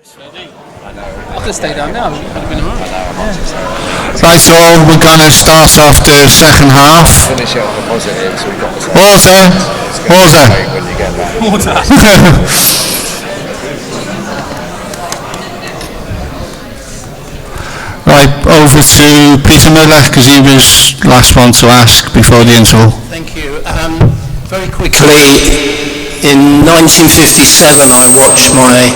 I could stay down now. Right, so we're going to start off the second half. Finish it on a positive, so we've got to Water. when you get back. Right, over to Peter Miller, because he was last one to ask before the interval. Thank you. Very quickly, in 1957 I watched my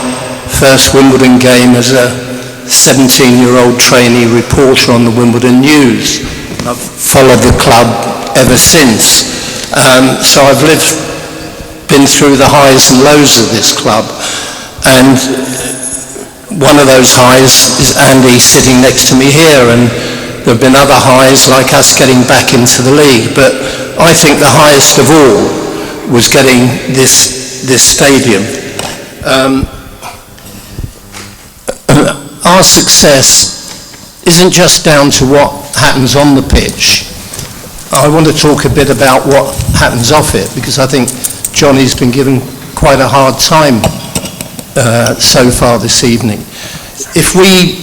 first Wimbledon game as a 17-year-old trainee reporter on the Wimbledon News. I've followed the club ever since. So I've been through the highs and lows of this club, and one of those highs is Andy sitting next to me here, and there have been other highs like us getting back into the league, but I think the highest of all was getting this stadium. Our success isn't just down to what happens on the pitch. I want to talk a bit about what happens off it, because I think Johnny's been given quite a hard time so far this evening. If we,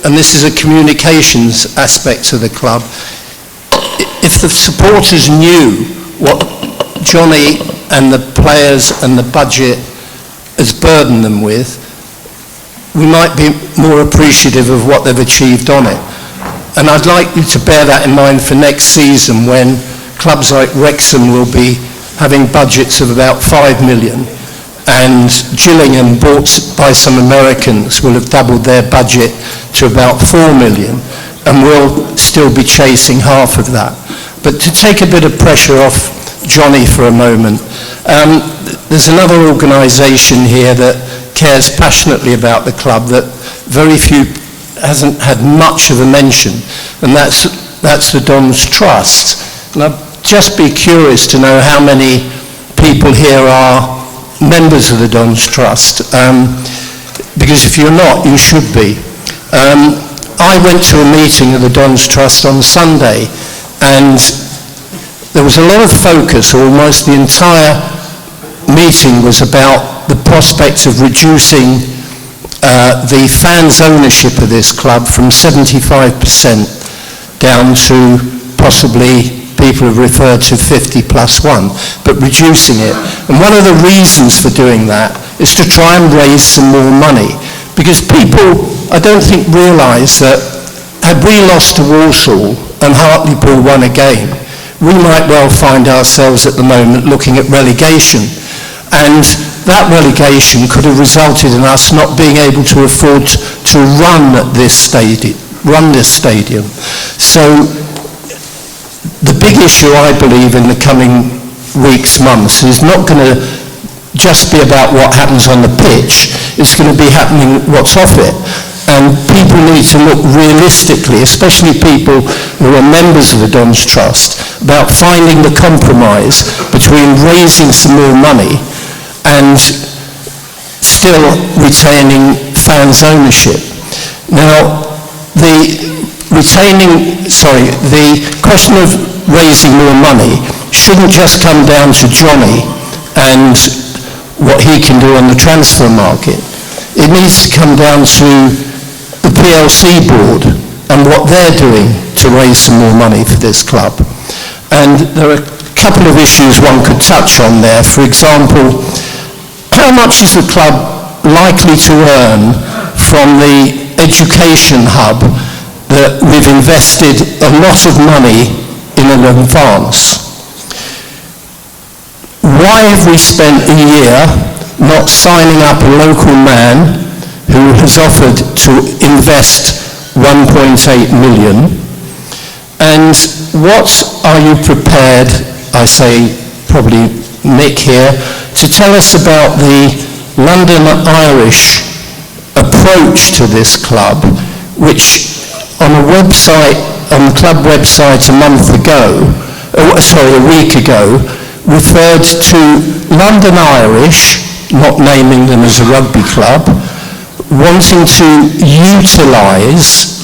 and this is a communications aspect to the club, if the supporters knew what Johnny and the players and the budget has burdened them with, we might be more appreciative of what they've achieved on it. And I'd like you to bear that in mind for next season, when clubs like Wrexham will be having budgets of about 5 million, and Gillingham, bought by some Americans, will have doubled their budget to about 4 million, and we'll still be chasing half of that. But to take a bit of pressure off Johnny for a moment, there's another organisation here that cares passionately about the club that very few hasn't had much of a mention, and that's the Don's Trust. And I'd just be curious to know how many people here are members of the Don's Trust, because if you're not, you should be. I went to a meeting of the Don's Trust on Sunday, and there was a lot of focus, almost the entire meeting was about the prospect of reducing the fans' ownership of this club from 75% down to possibly, people have referred to 50+1, but reducing it. And one of the reasons for doing that is to try and raise some more money, because people, I don't think, realise that had we lost to Walsall and Hartlepool won a game, we might well find ourselves at the moment looking at relegation. And that relegation could have resulted in us not being able to afford to run this stadium. So the big issue, I believe, in the coming weeks, months, is not going to just be about what happens on the pitch. It's going to be happening what's off it. And people need to look realistically, especially people who are members of the Don's Trust, about finding the compromise between raising some more money and still retaining fans' ownership. Now, the question of raising more money shouldn't just come down to Johnny and what he can do on the transfer market. It needs to come down to the PLC board and what they're doing to raise some more money for this club. And there are a couple of issues one could touch on there. For example, how much is the club likely to earn from the education hub that we've invested a lot of money in advance? Why have we spent a year not signing up a local man who has offered to invest 1.8 million? And what are you prepared, I say probably Nick here, to tell us about the London Irish approach to this club, which on a club website a week ago, referred to London Irish, not naming them as a rugby club, wanting to utilise,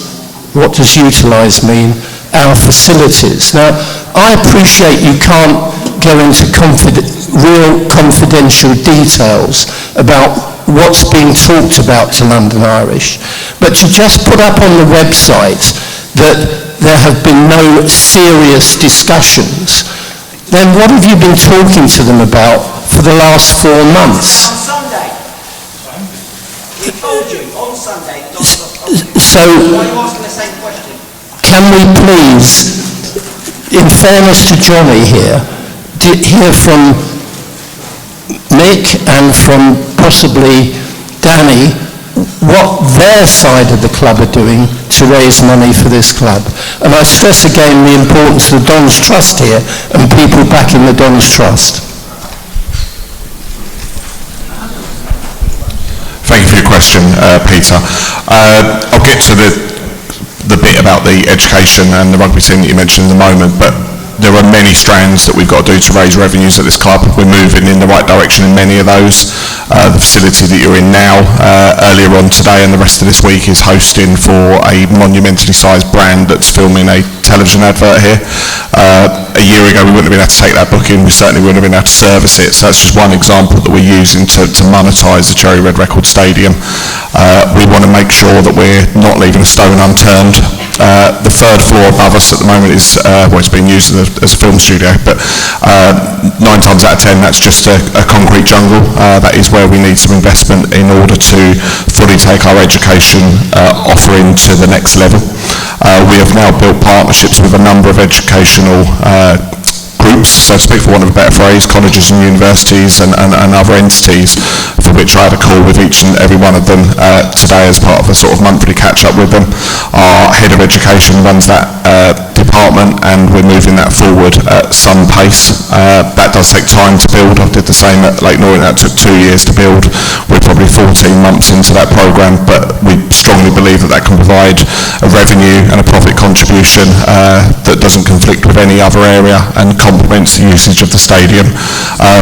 what does utilise mean? Our facilities. Now, I appreciate you can't go into real confidential details about what's being talked about to London Irish, but to just put up on the website that there have been no serious discussions, then what have you been talking to them about for the last 4 months? On Sunday. He told you on Sunday. So, Why are you asking the same question? can we please, in fairness to Johnny here, hear from Nick and from possibly Danny what their side of the club are doing to raise money for this club. And I stress again the importance of the Dons Trust here and people backing the Dons Trust. Thank you for your question, Peter. I'll get to the bit about the education and the rugby team that you mentioned in a moment, but there are many strands that we've got to do to raise revenues at this club. We're moving in the right direction in many of those. The facility that you're in now, earlier on today and the rest of this week, is hosting for a monumentally sized brand that's filming a television advert here. A year ago we wouldn't have been able to take that booking, we certainly wouldn't have been able to service it, so that's just one example that we're using to monetise the Cherry Red Record Stadium. We want to make sure that we're not leaving a stone unturned. The third floor above us at the moment is, it's being used as a film studio, but 9 times out of 10 that's just a concrete jungle. That is where we need some investment in order to fully take our education offering to the next level. We have now built partnerships with a number of educational groups, so to speak, for want of a better phrase, colleges and universities and other entities, for which I had a call with each and every one of them today as part of a sort of monthly catch-up with them. Our head of education runs that department, and we're moving that forward at some pace. That does take time to build. I did the same at Lake Norwich. That took 2 years to build. We're probably 14 months into that programme, but we strongly believe that that can provide a revenue and a profit contribution that doesn't conflict with any other area and complements the usage of the stadium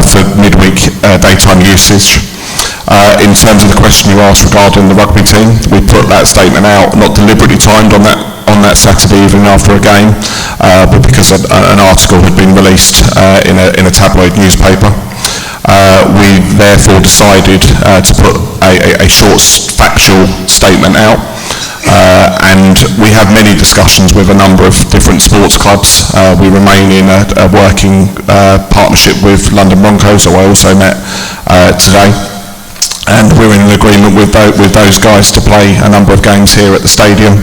for midweek daytime usage. In terms of the question you asked regarding the rugby team, we put that statement out, not deliberately timed on that Saturday evening after a game, but because an article had been released in a tabloid newspaper. We therefore decided to put a short factual statement out. And we have many discussions with a number of different sports clubs. We remain in a working partnership with London Broncos, who I also met today. And we're in an agreement with those guys to play a number of games here at the stadium.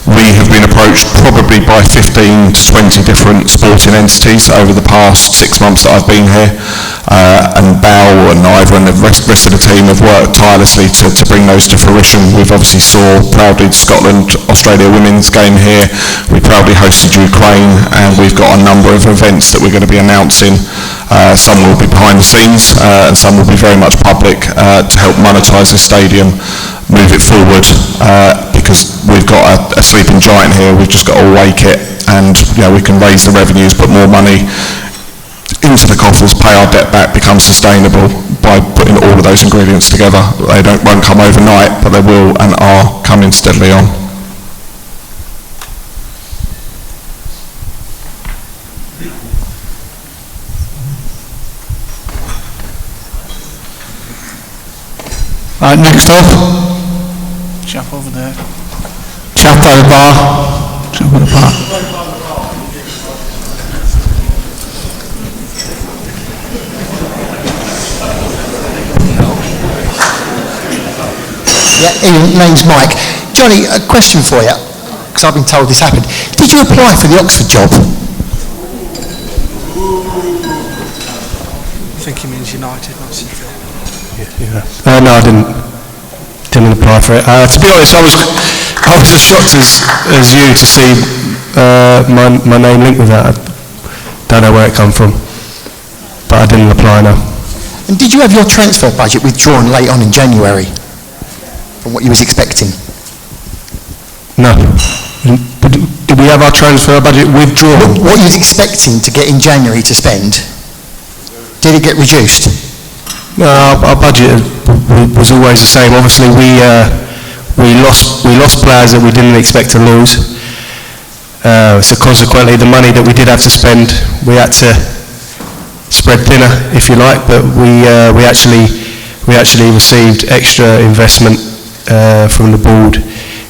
We have been approached probably by 15 to 20 different sporting entities over the past 6 months that I've been here. And Bal and Ivor and the rest of the team have worked tirelessly to bring those to fruition. We've obviously saw proudly Scotland, Australia women's game here. We proudly hosted Ukraine, and we've got a number of events that we're going to be announcing. Some will be behind the scenes, and some will be very much public to help monetise the stadium, move it forward, because we've got a sleeping giant here. We've just got to wake it, and we can raise the revenues, put more money into the coffers, pay our debt back, become sustainable by putting all of those ingredients together. They won't come overnight, but they will and are coming steadily on. Next up, Chap over there. chap by the bar. Chap by the bar. Yeah, name's Mike. Johnny, a question for you, because I've been told this happened. Did you apply for the Oxford job? I think he means United, not City. No, I didn't apply for it. To be honest, I was as shocked as you to see my name linked with that. I don't know where it come from, but I didn't apply, no. And did you have your transfer budget withdrawn late on in January from what you was expecting? No. Did we have our transfer budget withdrawn? What you was expecting to get in January to spend, did it get reduced? No, our budget was always the same. Obviously, we lost players that we didn't expect to lose. So consequently, the money that we did have to spend, we had to spread thinner, if you like. But we actually we actually received extra investment from the board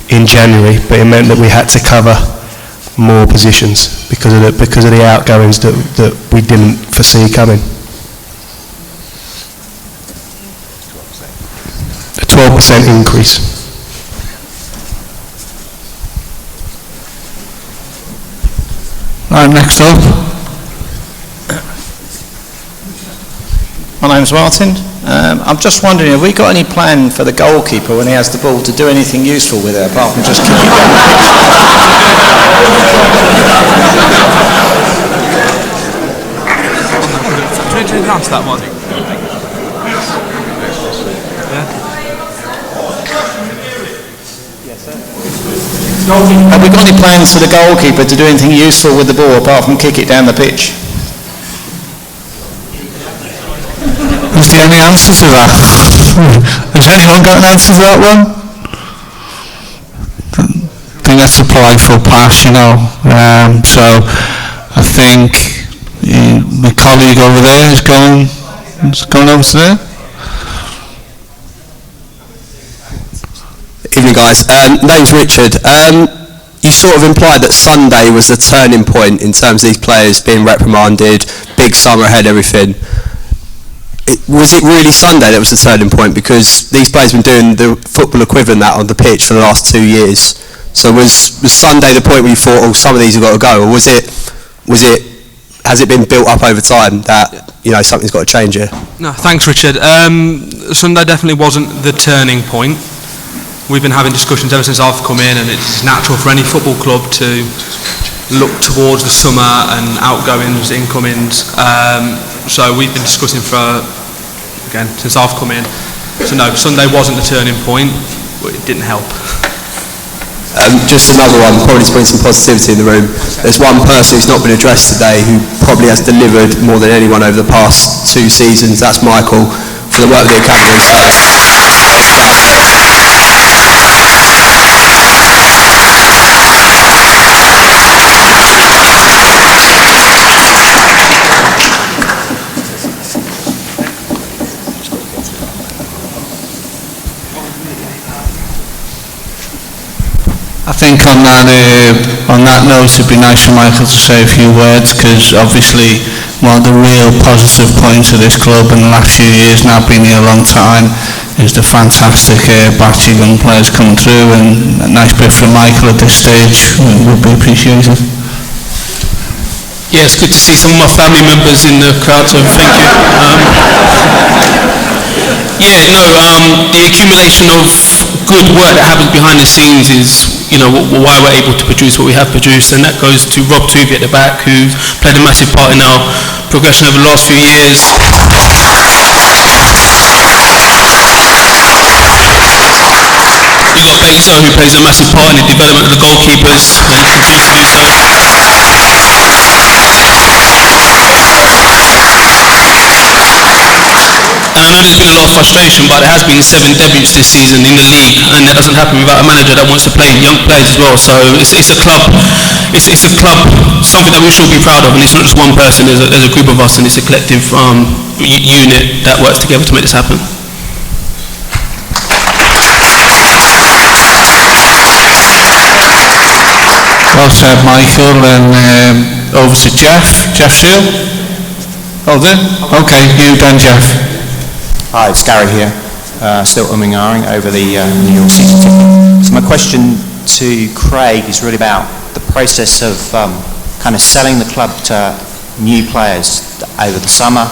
in January, but it meant that we had to cover more positions because of the outgoings that we didn't foresee coming. A 12% increase. Right, next up. My name's Martin. I'm just wondering, have we got any plan for the goalkeeper when he has the ball to do anything useful with it apart from just kick it down the pitch? Do you answer that one? Have we got any plans for the goalkeeper to do anything useful with the ball apart from kick it down the pitch? Is there any answer to that? Has anyone got an answer to that one? I think that's a prideful pass, you know. So I think my colleague over there is going over to there. Evening, guys. Name's Richard. You sort of implied that Sunday was the turning point in terms of these players being reprimanded, big summer ahead, everything. Was it really Sunday that was the turning point? Because these players have been doing the football equivalent that on the pitch for the last 2 years. So was Sunday the point where you thought, oh, some of these have got to go, or has it been built up over time that, you know, something's got to change here? No, thanks, Richard. Sunday definitely wasn't the turning point. We've been having discussions ever since I've come in, and it's natural for any football club to look towards the summer and outgoings, incomings. So we've been discussing since I've come in. So no, Sunday wasn't the turning point, but it didn't help. Just another one, probably to bring some positivity in the room. There's one person who's not been addressed today who probably has delivered more than anyone over the past 2 seasons. That's Michael, for the work with the academy. I think on that note, it'd be nice for Michael to say a few words, because obviously one of the real positive points of this club in the last few years, now been here a long time, is the fantastic batch of young players coming through, and a nice bit from Michael at this stage would be appreciated. Yeah, it's good to see some of my family members in the crowd, so thank you. The accumulation of good work that happens behind the scenes is, why we're able to produce what we have produced, and that goes to Rob Tuvey at the back, who played a massive part in our progression over the last few years. You've got Bezo, who plays a massive part in the development of the goalkeepers, and continues to do so. And I know there's been a lot of frustration, but there has been 7 debuts this season in the league, and that doesn't happen without a manager that wants to play young players as well. So it's a club, something that we should be proud of, and it's not just one person. There's a group of us, and it's a collective unit that works together to make this happen. Well said, Michael, and over to Jeff. Jeff Seal. Oh, there? Okay, you then, Jeff. Hi, it's Gary here, still umming and ahhing over the New York season ticket. So my question to Craig is really about the process of kind of selling the club to new players over the summer,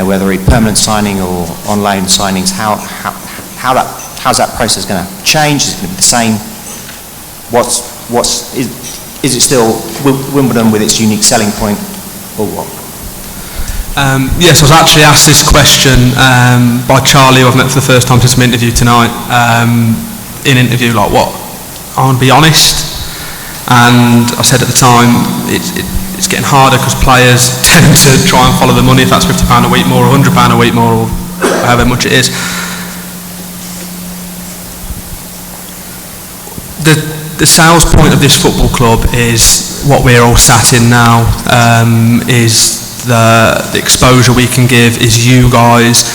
whether it be permanent signing or on loan signings. How's that process going to change? Is it going to be the same? Is it still Wimbledon with its unique selling point, or what? Yes, I was actually asked this question by Charlie, who I've met for the first time since my interview tonight. In an interview, like, what? I want to be honest, and I said at the time, it's getting harder because players tend to try and follow the money, if that's £50 a week more, or £100 a week more, or however much it is. The sales point of this football club is what we're all sat in now, is the exposure we can give, is you guys.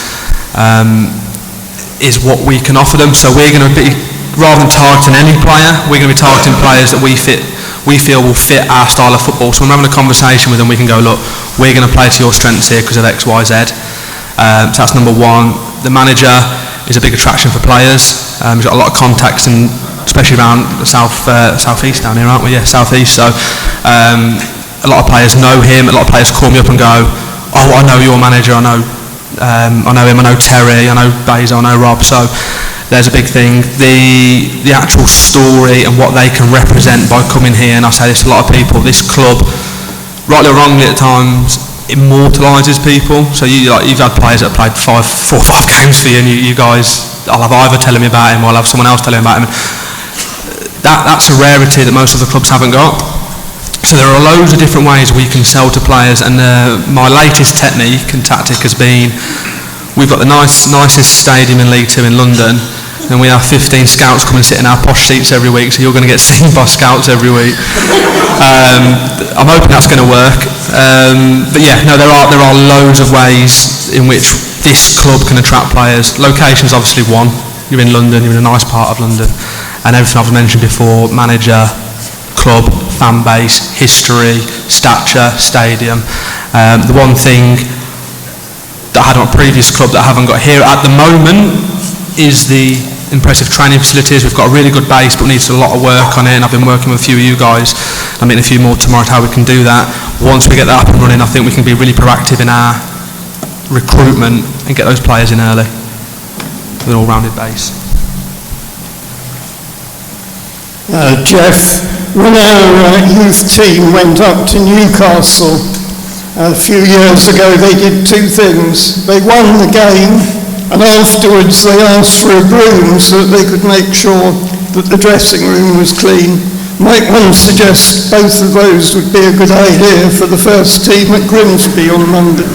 is what we can offer them. So we're going to be, rather than targeting any player, we're going to be targeting players that we feel will fit our style of football. So when we're having a conversation with them, we can go, look, we're going to play to your strengths here because of X, Y, Z. So that's number one. The manager is a big attraction for players. He's got a lot of contacts, and especially around the southeast down here, aren't we? Yeah, southeast. So a lot of players know him. A lot of players call me up and go, oh, I know your manager. I know him. I know Terry. I know Basil. I know Rob. So there's a big thing. The actual story and what they can represent by coming here, and I say this to a lot of people, this club, rightly or wrongly at times, immortalises people. So you've had players that have played 4 or 5 games for you, and you guys, I'll have Ivor telling me about him, or I'll have someone else telling me about him. That's a rarity that most of the clubs haven't got. So there are loads of different ways we can sell to players, and my latest technique and tactic has been, we've got the nicest stadium in League 2 in London, and we have 15 scouts come and sit in our posh seats every week, so you're going to get seen by scouts every week. I'm hoping that's going to work. But yeah, no, there are loads of ways in which this club can attract players. Location's obviously one. You're in London, you're in a nice part of London, and everything I've mentioned before, manager, club, fan base, history, stature, stadium. The one thing that I had on a previous club that I haven't got here at the moment is the impressive training facilities. We've got a really good base, but needs a lot of work on it, and I've been working with a few of you guys. I'm meeting a few more tomorrow to how we can do that. Once we get that up and running, I think we can be really proactive in our recruitment and get those players in early with an all-rounded base. Jeff, when our youth team went up to Newcastle a few years ago, they did 2 things. They won the game, and afterwards they asked for a broom so that they could make sure that the dressing room was clean. Might one suggest both of those would be a good idea for the first team at Grimsby on Monday?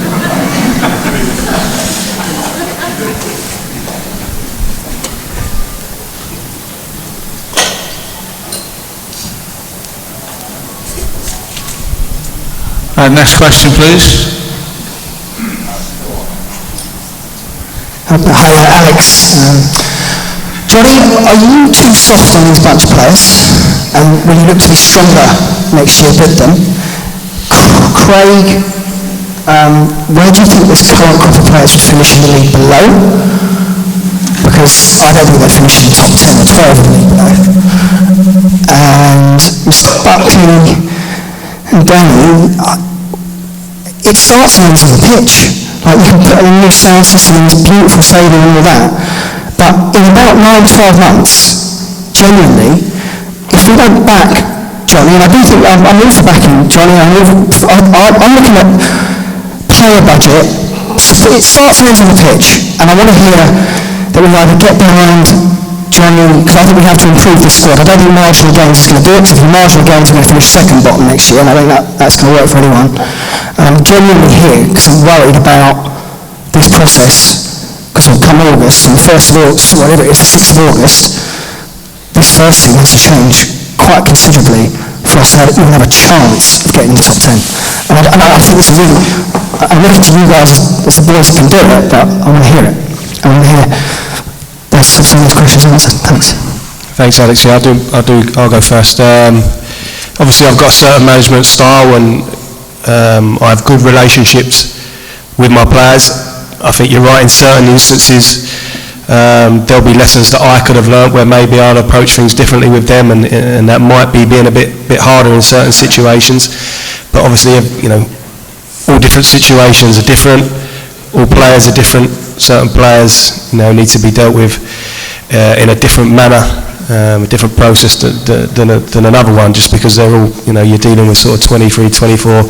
Next question, please. Hi, Alex. Johnny, are you too soft on these bunch of players? And will you look to be stronger next year with them? Craig, where do you think this current group of players would finish in the league below? Because I don't think they'd finish in the top 10 or 12 in the league below. And Mr. Buckley and Danny, it starts and ends on the pitch. Like, you can put in a new sound system and it's beautiful stadium and all that, but in about 9-12 months, genuinely, if we don't back Johnny, and I do think I'm all for backing Johnny, I'm looking at player budget, it starts and ends on the pitch, and I want to hear that we either get behind Johnny, because I think we have to improve this squad. I don't think marginal gains is going to do it, because if marginal gains are going to finish second bottom next year, and I think that's going to work for anyone. I'm genuinely here because I'm worried about this process, because it'll come August, and the 1st of August, whatever it is, the 6th of August, this first team has to change quite considerably for us to even have a chance of getting in the top 10. And I think it's really, I'm looking to you guys as the boys that can do it, but I want to hear it. I want to hear some of those questions answered. Thanks. Thanks, Alex. Yeah, I'll go first. Obviously, I've got a certain management style, and I have good relationships with my players. I think you're right, in certain instances there'll be lessons that I could have learnt where maybe I'll approach things differently with them, and that might be being a bit harder in certain situations. But obviously, you know, all different situations are different, all players are different. Certain players, you know, need to be dealt with in a different manner, a different process than another one, just because they're all, you know, you're dealing with sort of 23, 24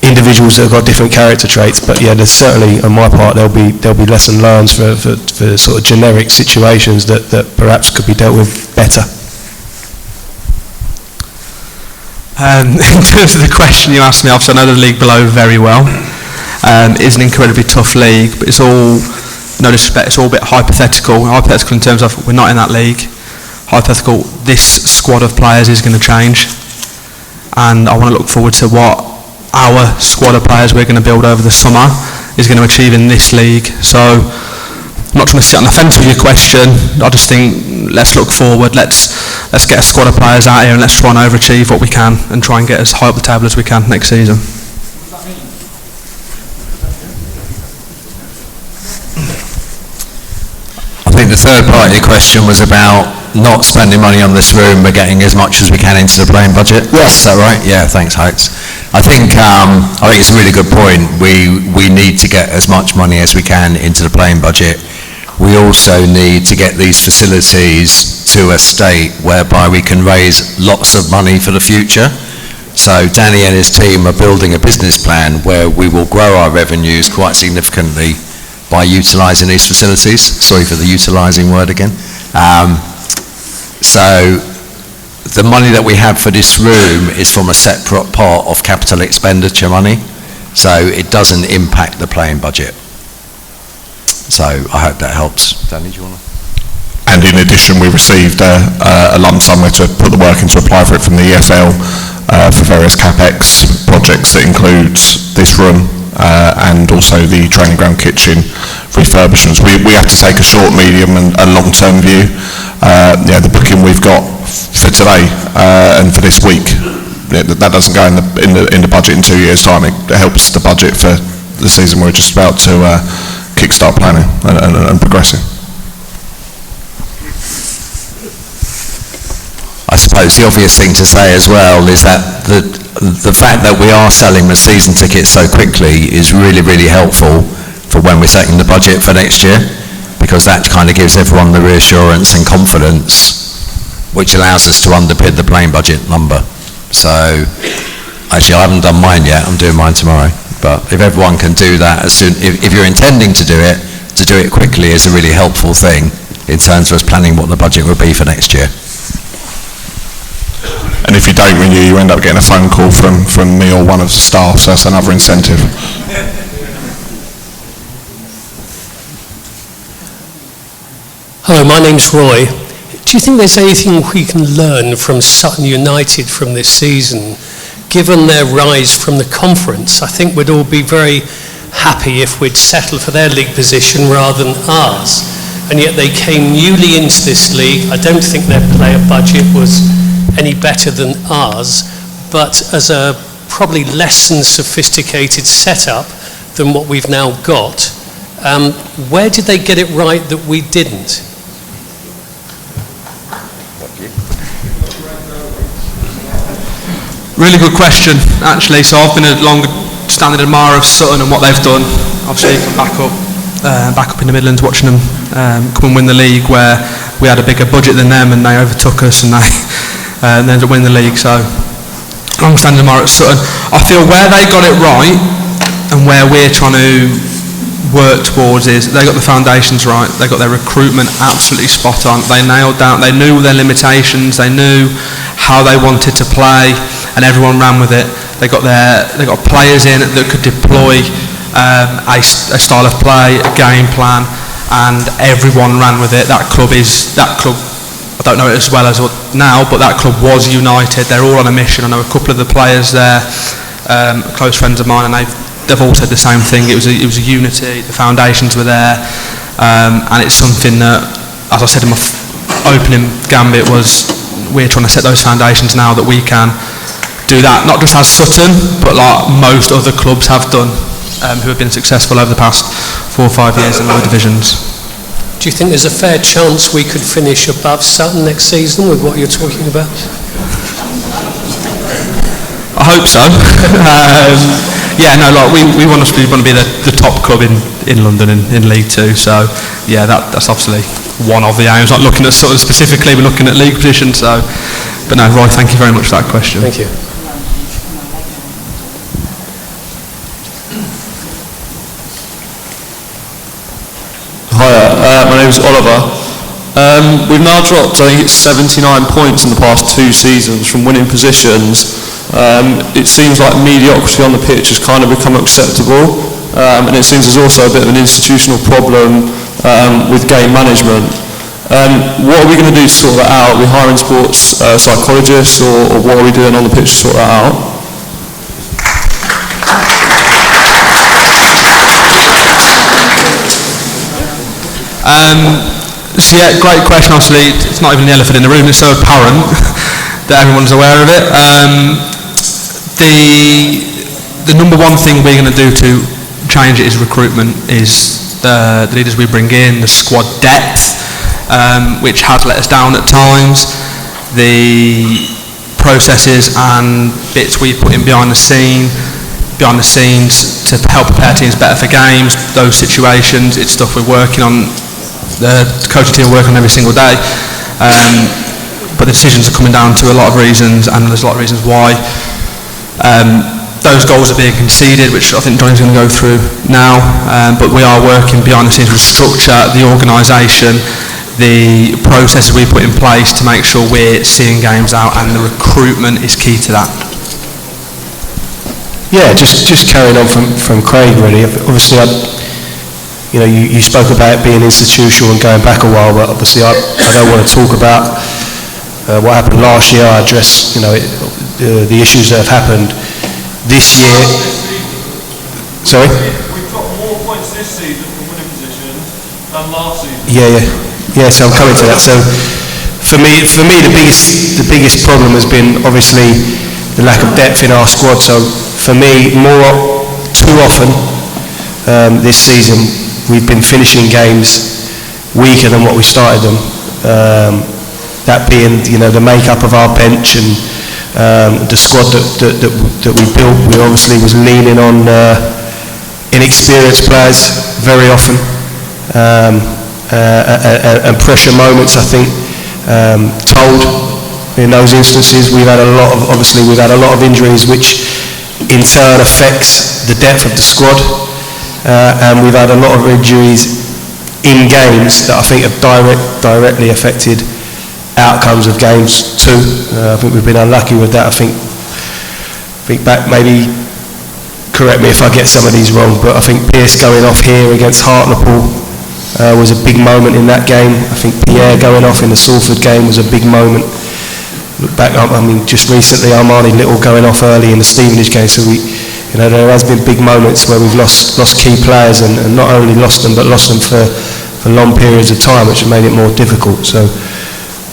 individuals that have got different character traits. But yeah, there's certainly, on my part, there'll be lesson learned for sort of generic situations that perhaps could be dealt with better. In terms of the question you asked me, obviously I know the league below very well. It is an incredibly tough league, but it's all, no disrespect, it's all a bit hypothetical. Hypothetical in terms of we're not in that league. Hypothetical, this squad of players is going to change, and I want to look forward to what our squad of players we're going to build over the summer is going to achieve in this league. So I'm not trying to sit on the fence with your question. I just think let's look forward. Let's get a squad of players out here and let's try and overachieve what we can and try and get as high up the table as we can next season. I think the third part of your question was about not spending money on this room but getting as much as we can into the playing budget. Yes. Is that right? Yeah, thanks, Hokes. I think it's a really good point. We need to get as much money as we can into the playing budget. We also need to get these facilities to a state whereby we can raise lots of money for the future. So Danny and his team are building a business plan where we will grow our revenues quite significantly by utilising these facilities. Sorry for the utilising word again. So the money that we have for this room is from a separate pot of capital expenditure money, so it doesn't impact the playing budget. So I hope that helps. Danny, do you want to? And in addition, we received a lump sum to put the work in to apply for it from the EFL for various CapEx projects that include this room and also the training ground kitchen refurbishments. We have to take a short, medium and long-term view. The booking we've got for today and for this week, that doesn't go in the budget in 2 years' time. It helps the budget for the season we're just about to kickstart planning and progressing. I suppose the obvious thing to say as well is that the fact that we are selling the season tickets so quickly is really, really helpful for when we're setting the budget for next year, because that kind of gives everyone the reassurance and confidence which allows us to underpin the playing budget number. So actually I haven't done mine yet, I'm doing mine tomorrow, but if everyone can do that as soon, if you're intending to do it quickly is a really helpful thing in terms of us planning what the budget will be for next year. And if you don't renew, you end up getting a phone call from me or one of the staff, so that's another incentive. Hello, my name's Roy. Do you think there's anything we can learn from Sutton United from this season? Given their rise from the conference, I think we'd all be very happy if we'd settled for their league position rather than ours. And yet they came newly into this league. I don't think their player budget was any better than ours, but as a probably less than sophisticated setup than what we've now got, where did they get it right that we didn't? Really good question, actually. So I've been a long-standing admirer of Sutton and what they've done. Obviously, back up in the Midlands, watching them come and win the league, where we had a bigger budget than them, and they overtook us, and they ended up winning the league. So, long-standing admirer at Sutton. I feel where they got it right, and where we're trying to work towards is they got the foundations right. They got their recruitment absolutely spot on. They nailed down. They knew their limitations. They knew how they wanted to play, and everyone ran with it. They got players in that could deploy a style of play, a game plan, and everyone ran with it. That club. I don't know it as well as now, but that club was united. They're all on a mission. I know a couple of the players there, close friends of mine, and they've all said the same thing. It was a unity. The foundations were there, and it's something that, as I said in my opening gambit, was we're trying to set those foundations now that we can do that, not just as Sutton, but like most other clubs have done, who have been successful over the past 4 or 5 years in lower divisions. Do you think there's a fair chance we could finish above Sutton next season with what you're talking about? I hope so. We want to be the top club in London in League Two. So yeah, that's obviously one of the aims. Not looking at Sutton specifically, we're looking at league position. So, but no, Roy, thank you very much for that question. Thank you. Hi, my name is Oliver. We've now dropped, I think it's 79 points in the past 2 seasons from winning positions. It seems like mediocrity on the pitch has kind of become acceptable, and it seems there's also a bit of an institutional problem with game management. What are we going to do to sort that out? Are we hiring sports psychologists, or what are we doing on the pitch to sort that out? So yeah, great question. Obviously, it's not even the elephant in the room. It's so apparent that everyone's aware of it. The number one thing we're going to do to change it is recruitment. Is the leaders we bring in, the squad depth, which has let us down at times. The processes and bits we put in behind the scenes to help prepare teams better for games. Those situations, it's stuff we're working on. The coaching team are working on every single day, but the decisions are coming down to a lot of reasons, and there's a lot of reasons why those goals are being conceded, which I think Johnny's going to go through now, but we are working behind the scenes with structure, the organisation, the processes we put in place to make sure we're seeing games out, and the recruitment is key to that. Yeah, just carrying on from Craig really. Obviously, you spoke about it being institutional and going back a while, but obviously I don't want to talk about what happened last year. I address the issues that have happened this year. Sorry? We've got more points this season from winning positions than last season. Yeah, so I'm coming to that. So for me the biggest problem has been obviously the lack of depth in our squad. So for me, too often this season we've been finishing games weaker than what we started them. That being, the makeup of our bench and the squad that we built. We obviously was leaning on inexperienced players very often, and pressure moments, I think, told in those instances. We've had a lot of injuries, which in turn affects the depth of the squad. And we've had a lot of injuries in games that I think have directly affected outcomes of games too. I think we've been unlucky with that. I think back, maybe correct me if I get some of these wrong, but I think Pearce going off here against Hartlepool was a big moment in that game. I think Pierre going off in the Salford game was a big moment. Look back, just recently Armani Little going off early in the Stevenage game, so there has been big moments where we've lost key players, and not only lost them, but lost them for long periods of time, which have made it more difficult. So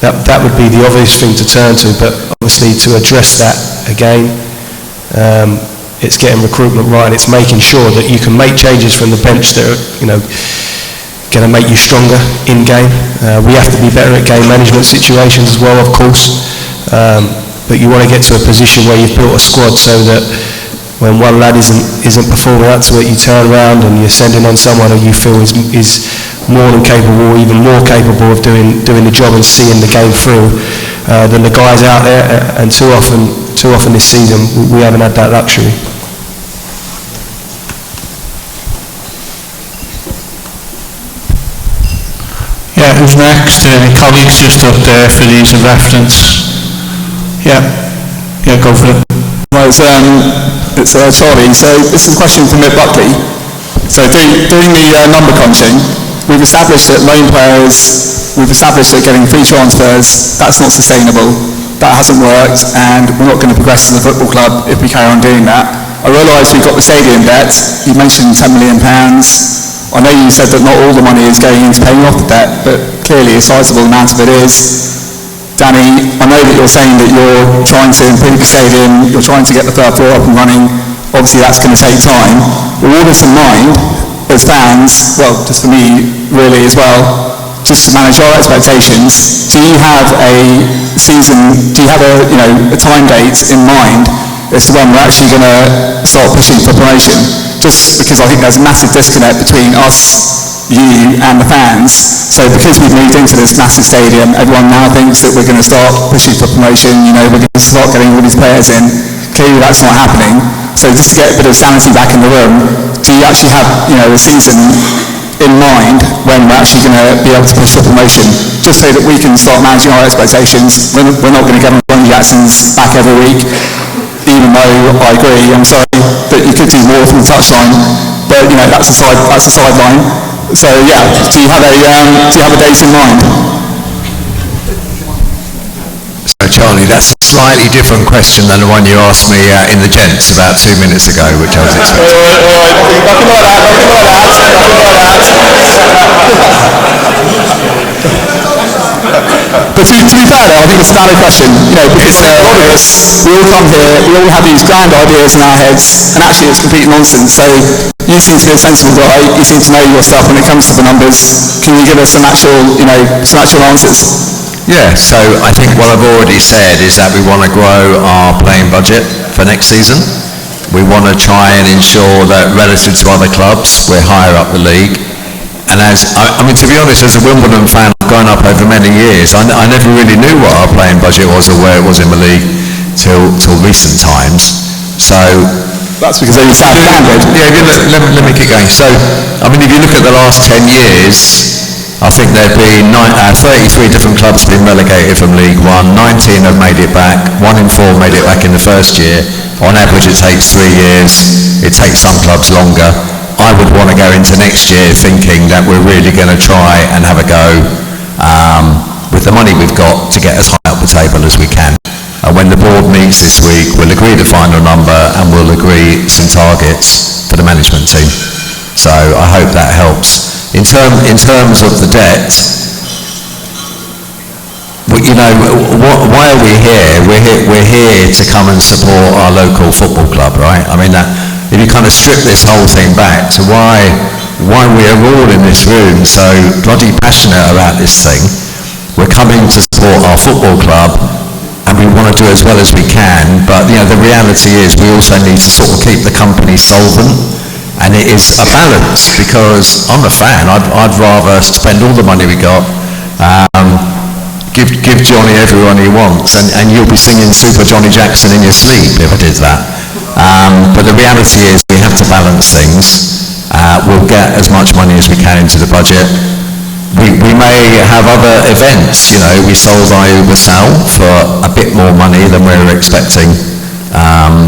that would be the obvious thing to turn to, but obviously to address that again, it's getting recruitment right, and it's making sure that you can make changes from the bench that are, going to make you stronger in game. We have to be better at game management situations as well, of course, but you want to get to a position where you've built a squad so that when one lad isn't performing up to it, you turn around and you're sending on someone who you feel is more than capable, even more capable of doing the job and seeing the game through than the guys out there. And too often this season we haven't had that luxury. Yeah, who's next? Any colleagues just up there for the ease of reference? Yeah, go for it. Right, it's Charlie. So this is a question from Mick Buckley. So doing the number crunching, we've established that loan players, we've established that getting free transfers, that's not sustainable. That hasn't worked, and we're not going to progress as a football club if we carry on doing that. I realise we've got the stadium debt. You mentioned £10 million. I know you said that not all the money is going into paying off the debt, but clearly a sizable amount of it is. Danny, I know that you're saying that you're trying to improve the stadium, you're trying to get the third floor up and running. Obviously that's going to take time. With all this in mind, as fans, well, just for me really as well, just to manage our expectations, do you have a time date in mind as to when we're actually going to start pushing for promotion? Just because I think there's a massive disconnect between us, you and the fans. So because we've moved into this massive stadium, everyone now thinks that we're going to start pushing for promotion, we're going to start getting all these players in. Clearly that's not happening. So just to get a bit of sanity back in the room, do you actually have a season in mind when we're actually going to be able to push for promotion, just so that we can start managing our expectations? We're not going to get Ron Jackson's back every week, even though I agree, I'm sorry, that you could do more from the touchline, but that's a sideline. So yeah, do you have a date in mind? So Charlie, that's a slightly different question than the one you asked me in the gents about 2 minutes ago, which I was expecting. I think it's a valid question, because a lot of us, we all come here, we all have these grand ideas in our heads, and actually it's complete nonsense. So you seem to be a sensible guy, you seem to know your stuff when it comes to the numbers. Can you give us some actual answers? Yeah, so I think what I've already said is that we want to grow our playing budget for next season. We want to try and ensure that relative to other clubs, we're higher up the league. And to be honest, as a Wimbledon fan, I've grown up over many years. I never really knew what our playing budget was or where it was in the league till recent times. So that's because they sound-banded. Yeah, let me keep going. So, if you look at the last 10 years, I think there have been 33 different clubs being relegated from League One. 19 have made it back. 1 in 4 made it back in the first year. On average, it takes 3 years. It takes some clubs longer. I would want to go into next year thinking that we're really going to try and have a go with the money we've got to get as high up the table as we can. And when the board meets this week, we'll agree the final number and we'll agree some targets for the management team. So I hope that helps. In terms of the debt, why are we here? We're here to come and support our local football club, right? If you kind of strip this whole thing back to why we are all in this room so bloody passionate about this thing, we're coming to support our football club and we want to do as well as we can, but the reality is we also need to sort of keep the company solvent. And it is a balance, because I'm a fan. I'd rather spend all the money we got, give Johnny everyone he wants, and you'll be singing Super Johnny Jackson in your sleep if I did that. But the reality is we have to balance things. We'll get as much money as we can into the budget. We may have other events. We sold Ayuba Sal for a bit more money than we were expecting.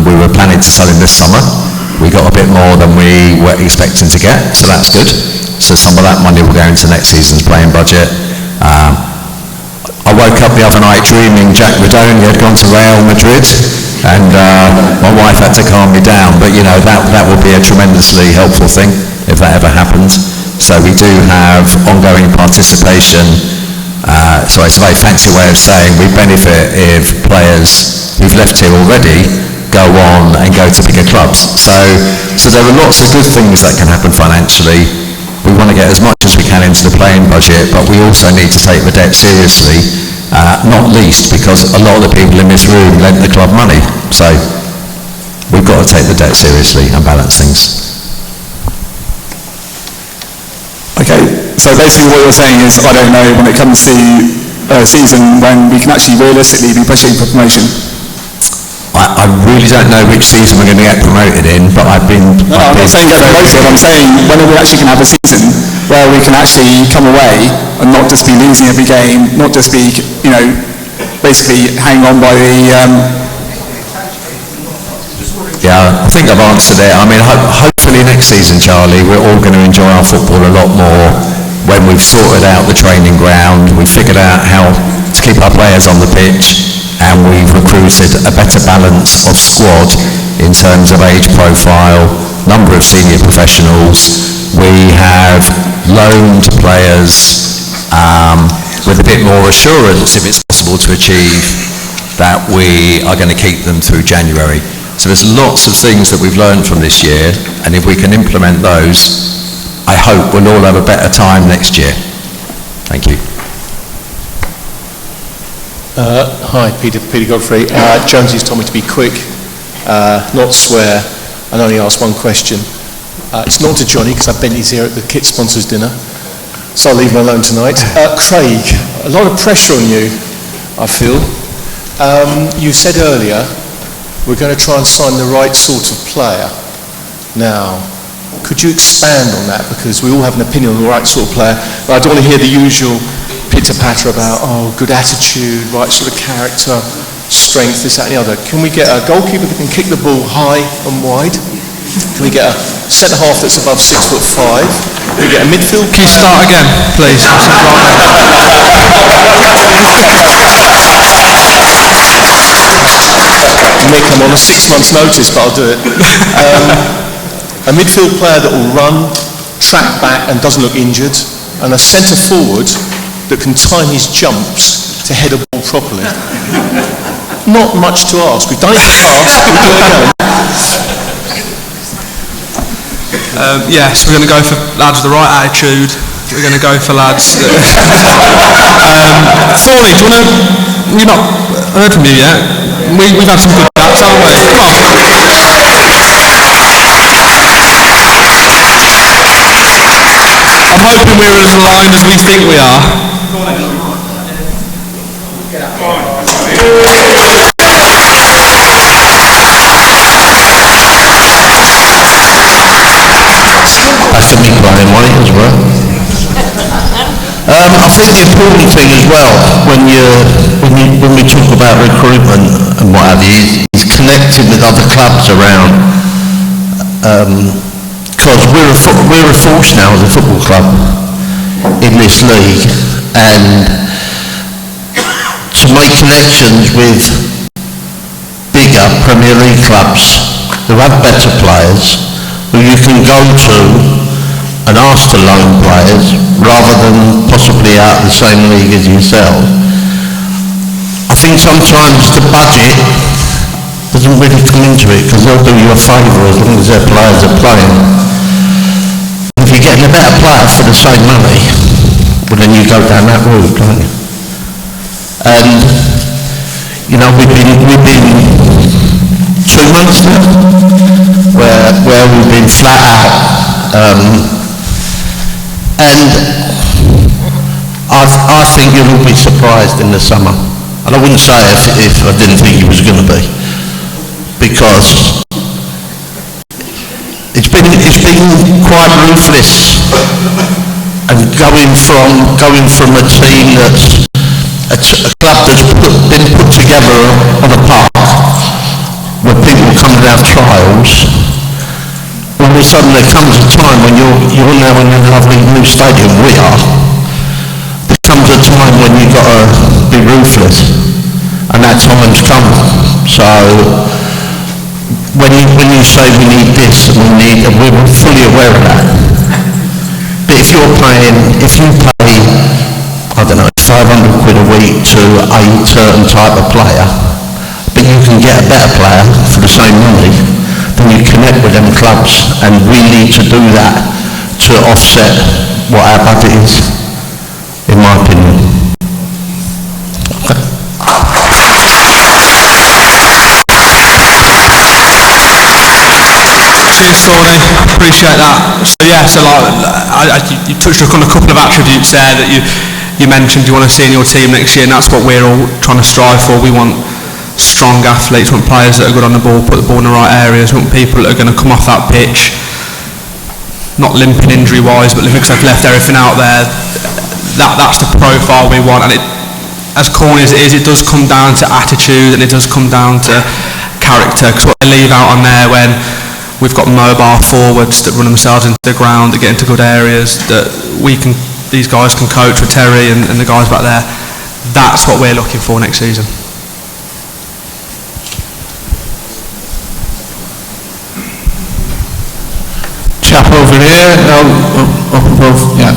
We were planning to sell him this summer. We got a bit more than we were expecting to get, so that's good. So some of that money will go into next season's playing budget. I woke up the other night dreaming Jack Redone had gone to Real Madrid, and my wife had to calm me down, but that would be a tremendously helpful thing if that ever happened. So we do have ongoing participation. So it's a very fancy way of saying we benefit if players who've left here already go on and go to bigger clubs. So there are lots of good things that can happen financially. We want to get as much as we can into the playing budget, but we also need to take the debt seriously, not least because a lot of the people in this room lent the club money. So we've got to take the debt seriously and balance things. Okay, so basically what you're saying is, I don't know when it comes to a season when we can actually realistically be pushing for promotion. I really don't know which season we're going to get promoted in, but I'm not saying get promoted, I'm saying when are we actually going to have a season where we can actually come away and not just be losing every game, not just be, basically hanging on by the... Yeah, I think I've answered it. Hopefully next season, Charlie, we're all going to enjoy our football a lot more when we've sorted out the training ground, we've figured out how to keep our players on the pitch, and we've recruited a better balance of squad in terms of age profile, number of senior professionals. We have loaned players with a bit more assurance, if it's possible to achieve, that we are going to keep them through January. So there's lots of things that we've learned from this year, and if we can implement those, I hope we'll all have a better time next year. Thank you. Hi, Peter Godfrey. Jonesy's told me to be quick, not swear, and only ask one question. It's not to Johnny, because I bet he's here at the kit sponsors dinner, so I'll leave him alone tonight. Craig, a lot of pressure on you, I feel. You said earlier, we're going to try and sign the right sort of player. Now, could you expand on that? Because we all have an opinion on the right sort of player, but I don't want to hear the usual pitter-patter about, good attitude, right sort of character, strength, this, that and the other. Can we get a goalkeeper that can kick the ball high and wide? Can we get a centre-half that's above 6'5"? Can we get a midfield? Can you start again, please? Nick, I'm on a 6 months notice, but I'll do it. A midfield player that will run, track back and doesn't look injured, and a centre-forward that can time his jumps to head a ball properly. Not much to ask. We've done it in the past. We'll do it again. Yes, we're going to go for lads with the right attitude. We're going to go for lads that... Thorny, do you want to... We've not heard from you yet. We've had some good chats, haven't we? Come on. I'm hoping we're as aligned as we think we are. That's a big Brian White as well. I think the important thing as well when we talk about recruitment and what have you is connecting with other clubs around. Because we're a force now as a football club in this league, and to make connections with bigger Premier League clubs who have better players, who you can go to and ask to loan players rather than possibly out of the same league as yourself. I think sometimes the budget doesn't really come into it because they'll do you a favour as long as their players are playing. If you're getting a better player for the same money, well then you go down that route, don't you? And you know, we've been 2 months now where we've been flat out, and I think you'll all be surprised in the summer. And I wouldn't say if I didn't think you was going to be, because it's been quite ruthless, and going from a team that's a club that's been put together on a park where people come and have trials. All of a sudden there comes a time when you're now in a lovely new stadium, we are. There comes a time when you've got to be ruthless, and that time's come. So when you say we need this and we're fully aware of that. But if you pay, I don't know, 500 quid a week to a certain type of player, but you can get a better player for the same money, then you connect with them clubs, and we need to do that to offset what our budget is, in my opinion. Okay. Cheers, Tony. Appreciate that. So yeah, you touched on a couple of attributes there that you mentioned you want to see in your team next year, and that's what we're all trying to strive for. We want strong athletes, we want players that are good on the ball, put the ball in the right areas, we want people that are going to come off that pitch, not limping injury-wise, but limping because they've left everything out there. That's the profile we want, and as corny as it is, it does come down to attitude, and it does come down to character, because what they leave out on there when we've got mobile forwards that run themselves into the ground, that get into good areas, that these guys can coach with Terry and the guys back there. That's what we're looking for next season. Chap over here, up above, yeah.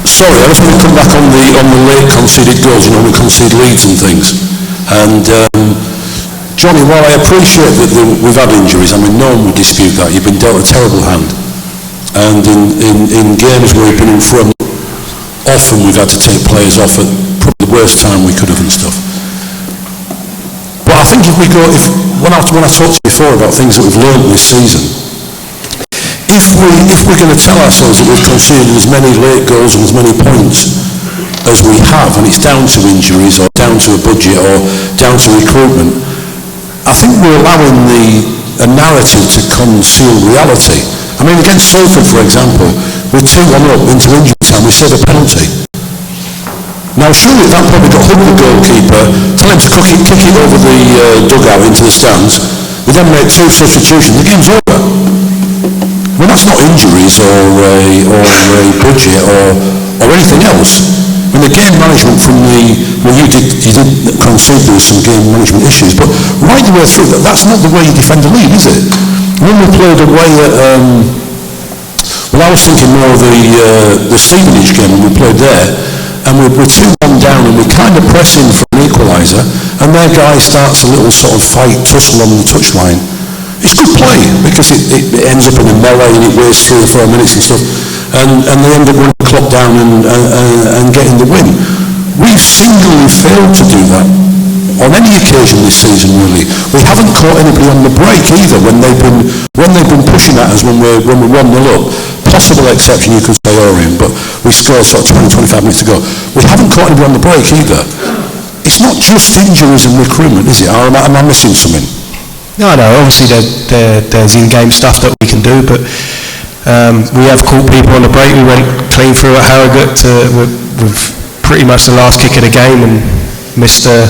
Sorry, I just want to come back on the late conceded goals, we concede leads and things. And Johnny, while I appreciate that we've had injuries, I mean, no one would dispute that. You've been dealt a terrible hand. And in games where we've been in front, often we've had to take players off at probably the worst time we could have and stuff. But I think when I talked to you before about things that we've learned this season, if we're going to tell ourselves that we've conceded as many late goals and as many points as we have, and it's down to injuries or down to a budget or down to recruitment, I think we're allowing a narrative to conceal reality. I mean, against Salford, for example, we're 2-1 up into injury time, we saved a penalty. Now, surely that probably got hooked the goalkeeper, tell him to kick it over the dugout into the stands. We then make 2 substitutions, the game's over. Well, that's not injuries or a budget or anything else. When the game management you did concede there was some game management issues, but right the way through that's not the way you defend a league, is it? When we played away at, I was thinking more of the Stevenage game when we played there, and we're 2-1 down and we kind of press in for an equaliser, and their guy starts a little sort of fight, tussle on the touchline. It's good play, because it ends up in a melee and it wastes 3 or 4 minutes and stuff, and they end up running the clock down and getting the win. We've singularly failed to do that on any occasion this season, really. We haven't caught anybody on the break either when they've been pushing at us when we're 1-0 up. Possible exception, you could say Orient, but we scored sort of 20-25 minutes to go. We haven't caught anybody on the break either. It's not just injuries and recruitment, is it? Or am I missing something? No, obviously there's in-game stuff that we can do, but we have caught people on the break. We went clean through at Harrogate with pretty much the last kick of the game and missed a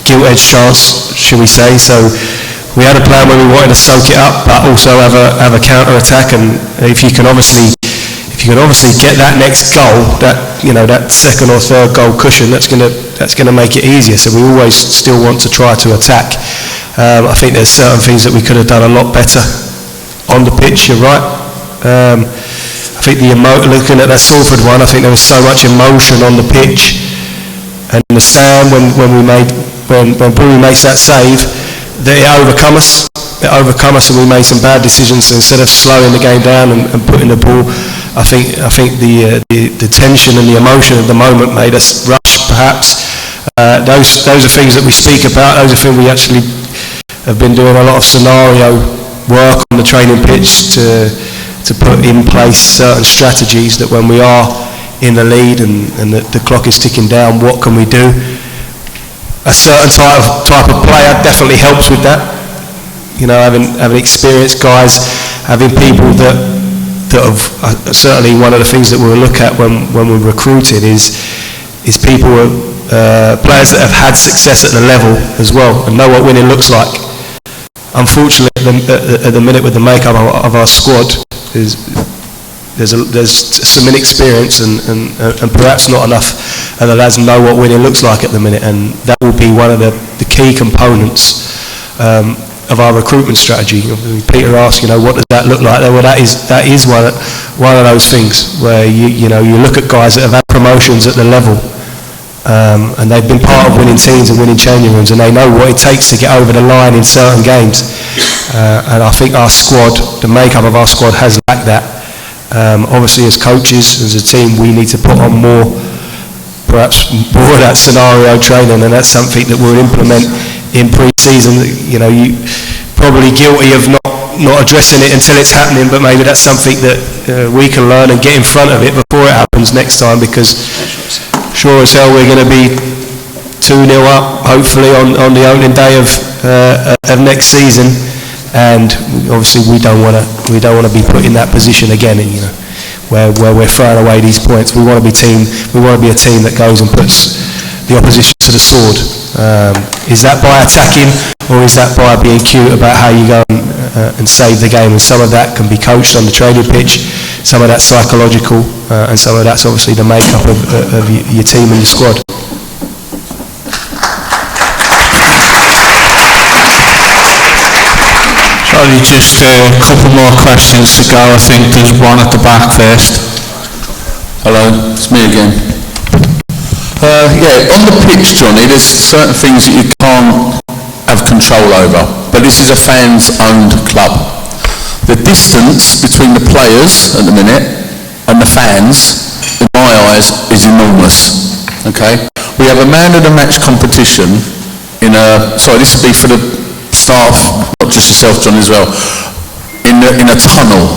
gilt-edged chance, should we say. So we had a plan where we wanted to soak it up, but also have a counter-attack. And if you can obviously get that next goal, that second or third goal cushion, that's gonna make it easier. So we always still want to try to attack. I think there's certain things that we could have done a lot better on the pitch. You're right. I think looking at that Salford one, I think there was so much emotion on the pitch, and the stand when Brewery makes that save, that it overcome us, and we made some bad decisions. So instead of slowing the game down and putting the ball, I think the tension and the emotion of the moment made us rush, perhaps. Those are things that we speak about. Those are things we actually have been doing a lot of scenario work on the training pitch to put in place certain strategies that when we are in the lead and the clock is ticking down, what can we do? A certain type of player definitely helps with that. You know, having experienced guys, having people that have certainly one of the things that we'll look at when we're recruiting is people, players that have had success at the level as well and know what winning looks like. Unfortunately, at the minute with the makeup of our squad, there's some inexperience and perhaps not enough of the lads know what winning looks like at the minute, and that will be one of the key components of our recruitment strategy. Peter asked, what does that look like? Well, that is one of those things where you look at guys that have had promotions at the level. And they've been part of winning teams and winning changing rooms, and they know what it takes to get over the line in certain games. And I think our squad, the makeup of our squad, has lacked that. Obviously, as coaches, as a team, we need to put on perhaps more of that scenario training, and that's something that we'll implement in pre-season. You probably guilty of not addressing it until it's happening, but maybe that's something that we can learn and get in front of it before it happens next time, because sure as hell we're going to be 2-0 up, hopefully, on the opening day of next season, and obviously we don't want to be put in that position again, where we're throwing away these points. We want to be a team that goes and puts the opposition to the sword. Is that by attacking, or is that by being cute about how you go and save the game? And some of that can be coached on the training pitch, some of that's psychological, and some of that's obviously the makeup of your team and your squad. Sorry, just a couple more questions to go. I think there's one at the back first. Hello, it's me again. On the pitch, Johnny, there's certain things that you can't have control over, but this is a fans-owned club. The distance between the players at the minute and the fans, in my eyes, is enormous. Okay? We have a man-of-the-match competition in this will be for the staff, not just yourself, John, as well, in a tunnel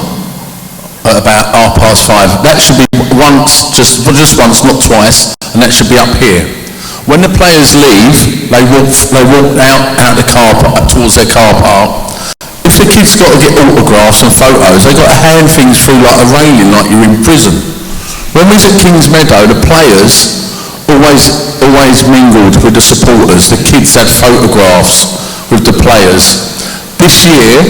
at about 5:30. That should be just once, not twice, and that should be up here. When the players leave, they walk out the car park, towards their car park. If the kids got to get autographs and photos, they've got to hand things through like a railing, like you're in prison. When we was at Kings Meadow, the players always mingled with the supporters. The kids had photographs with the players. This year,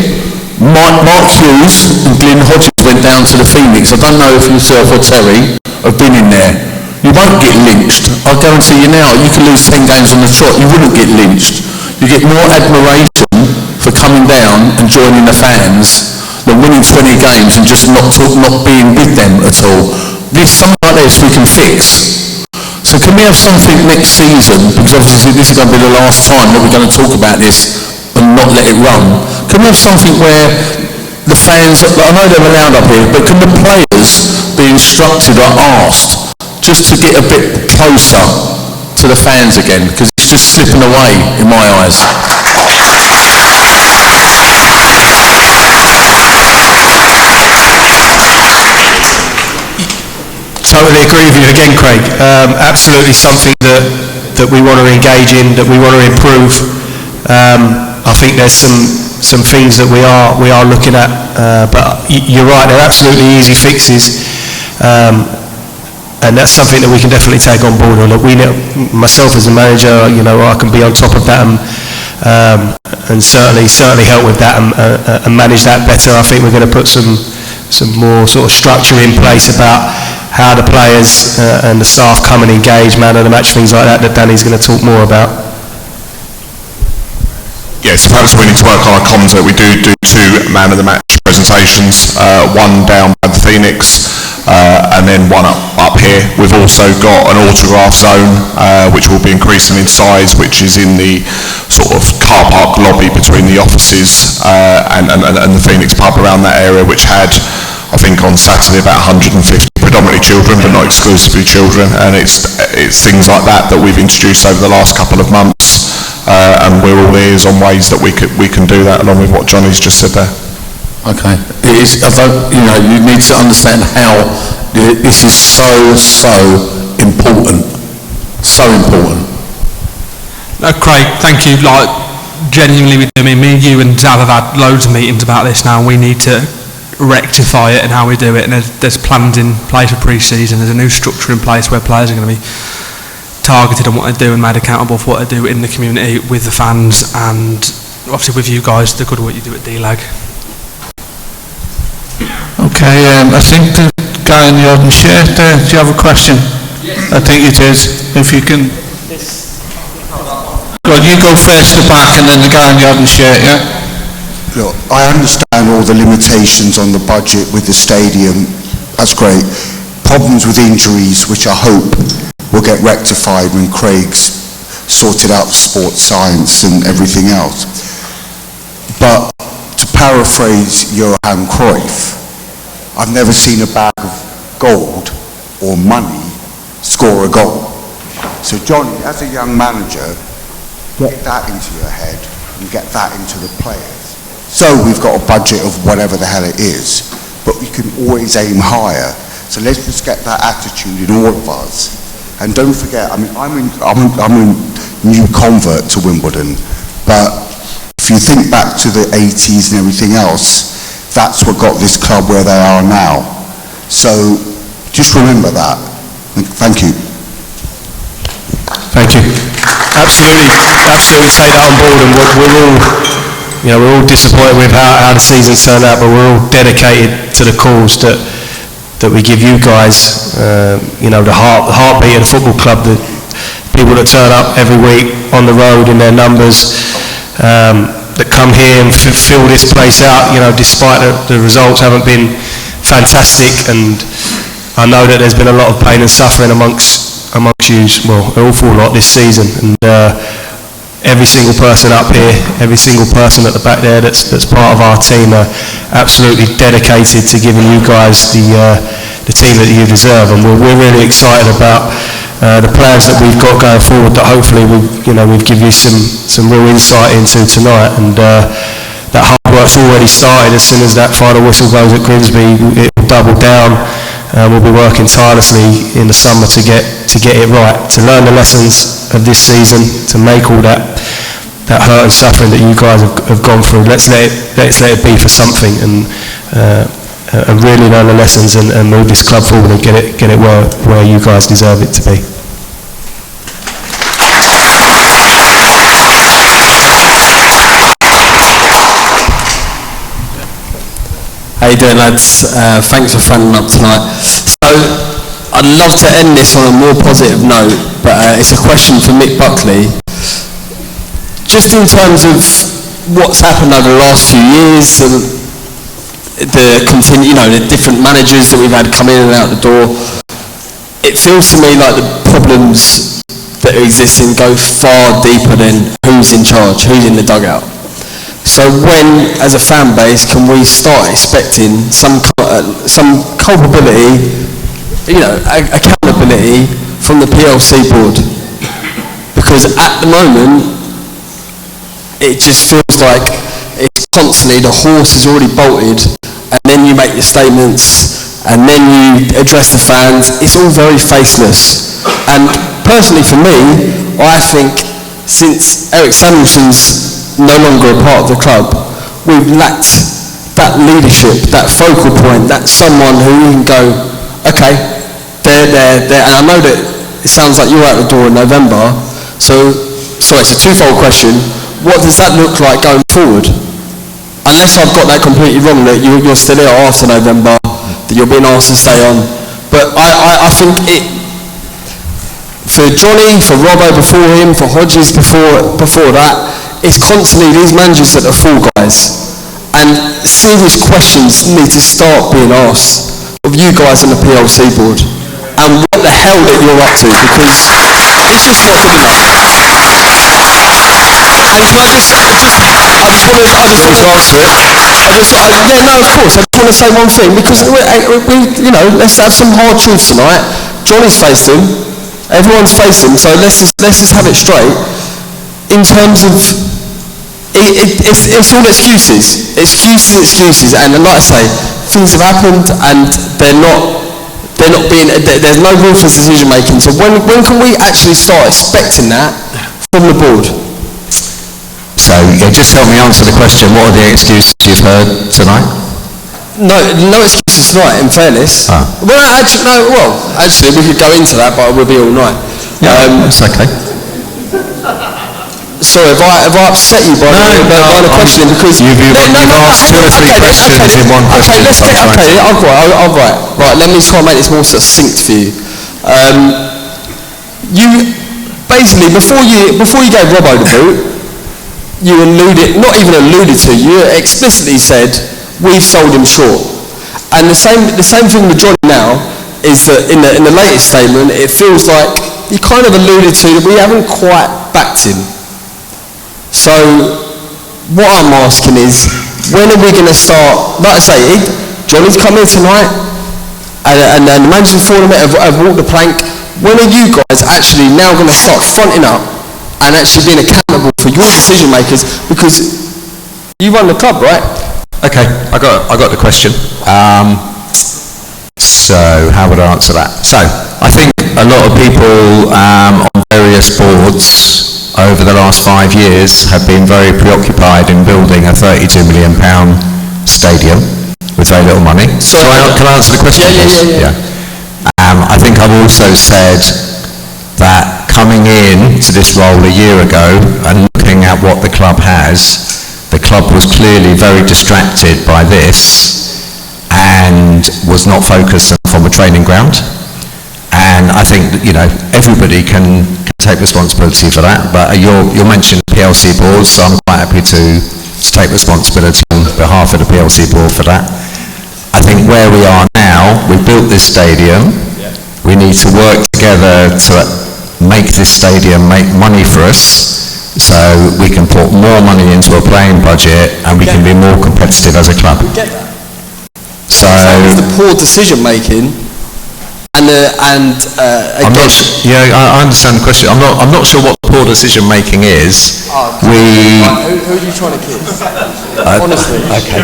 Mark Hughes and Glyn Hodges went down to the Phoenix. I don't know if yourself or Terry have been in there. You won't get lynched. I guarantee you now, you can lose 10 games on the trot, you wouldn't get lynched. You get more admiration for coming down and joining the fans than winning 20 games and just not being with them at all. Something like this we can fix. So we have something next season, because obviously this is going to be the last time that we're going to talk about this and not let it run. Can we have something where the fans, I know they're allowed up here, but can the players be instructed or asked just to get a bit closer to the fans again? Because it's just slipping away in my eyes. Totally agree with you again, Craig. Absolutely something that we want to engage in, that we want to improve. I think there's some things that we are looking at, but you're right, they're absolutely easy fixes, and that's something that we can definitely take on board. And myself as a manager, I can be on top of that and certainly help with that and manage that better. I think we're going to put some more sort of structure in place about how the players and the staff come and engage, man of the match, things like that Danny's going to talk more about. Yes, perhaps we need to work on our comms. We do 2 man of the match presentations, one down by the Phoenix and then one up here. We've also got an autograph zone which will be increasing in size, which is in the sort of car park lobby between the offices and the Phoenix pub around that area, which had, I think on Saturday, about 150 predominantly children, but not exclusively children, and it's things like that we've introduced over the last couple of months, and we're all ears on ways that we can do that, along with what Johnny's just said there. Okay. It is, you need to understand how this is so important. So important. Craig, thank you. Genuinely, me, you and Zav have had loads of meetings about this now, and we need to rectify it and how we do it, and there's plans in place for pre-season. There's a new structure in place where players are going to be targeted on what they do and made accountable for what they do in the community with the fans, and obviously with you guys, the good work you do at D-Lag. Okay, I think the guy in the orange shirt there, do you have a question? Yes. I think it is. If you can... Go on, you go first, the back, and then the guy in the orange shirt, yeah? Look, I understand all the limitations on the budget with the stadium. That's great. Problems with injuries, which I hope will get rectified when Craig's sorted out sports science and everything else. But to paraphrase Johan Cruyff, I've never seen a bag of gold or money score a goal. So Johnny, as a young manager, get that into your head and get that into the players. So we've got a budget of whatever the hell it is, but we can always aim higher. So let's just get that attitude in all of us. And don't forget, I'm a new convert to Wimbledon, but if you think back to the 80s and everything else, that's what got this club where they are now. So just remember that. Thank you. Thank you. Absolutely take that on board, and we're all disappointed with how the season's turned out, but we're all dedicated to the cause that we give you guys. The heartbeat of the football club, the people that turn up every week on the road in their numbers, that come here and fill this place out, despite the results haven't been fantastic, and I know that there's been a lot of pain and suffering amongst you, well, an awful lot this season, and every single person up here, every single person at the back there that's part of our team are absolutely dedicated to giving you guys the team that you deserve, and we're really excited about the players that we've got going forward that hopefully we've given you some real insight into tonight, and that hard work's already started. As soon as that final whistle goes at Grimsby, it will double down. We'll be working tirelessly in the summer to get it right, to learn the lessons of this season, to make all that hurt and suffering that you guys have gone through. Let's let it be for something, and really learn the lessons and move this club forward and get it where you guys deserve it to be. How you doing, lads? Thanks for phoning up tonight. So, I'd love to end this on a more positive note, but it's a question for Mick Buckley. Just in terms of what's happened over the last few years, the different managers that we've had come in and out the door, it feels to me like the problems that are existing go far deeper than who's in charge, who's in the dugout. So when, as a fan base, can we start expecting some culpability, accountability from the PLC board? Because at the moment, it just feels like it's constantly, the horse is already bolted, and then you make your statements, and then you address the fans. It's all very faceless. And personally for me, I think since Eric Samuelson's no longer a part of the club, we've lacked that leadership, that focal point, that someone who you can go, okay, they're there. And I know that it sounds like you're out the door in November, so it's a twofold question. What does that look like going forward? Unless I've got that completely wrong, that you're still here after November, that you're being asked to stay on. But I think it, for Johnny, for Robbo before him, for Hodges before that, it's constantly these managers that are fall guys. And serious questions need to start being asked of you guys on the PLC board. And what the hell that you're up to, because it's just not good enough. And can I just want to say one thing, because let's have some hard truths tonight. Johnny's faced him, everyone's faced him, so let's just have it straight. In terms of, it's all excuses, and like I say, things have happened and they're not being, there's no room for decision making. So when can we actually start expecting that from the board? So, just help me answer the question. What are the excuses you've heard tonight? No excuses tonight, in fairness. Well, actually, we could go into that, but we'll be all night. That's okay. Sorry, have I upset you by the question? Because you've asked two or three questions in one question. Right, let me try and make this more succinct for you. You basically, before you gave Robbo the boot, you not even alluded to, you explicitly said, we've sold him short. And the same thing with Johnny now is that in the latest statement, it feels like you kind of alluded to that we haven't quite backed him. So what I'm asking is, when are we going to start, like I say, Johnny's come in tonight, and the management forum have walked the plank. When are you guys actually now going to start fronting up and actually being accountable for your decision makers, because you run the club, right? Okay, I got the question. So how would I answer that? So I think a lot of people on various boards over the last 5 years have been very preoccupied in building a £32 million stadium with very little money. So can I answer the question? Yeah. I think I've also said that coming in to this role a year ago and looking at what the club has, the club was clearly very distracted by this and was not focused enough on the training ground. And I think that, everybody can take responsibility for that, but you're mentioning PLC boards, so I'm quite happy to take responsibility on behalf of the PLC board for that. I think where we are now, we've built this stadium, we need to work together to make this stadium make money for us, so we can put more money into a playing budget and we can be more competitive as a club. We get that. So the poor decision making, I understand the question. I'm not sure what poor decision making is. Who are you trying to kid? Honestly. Okay.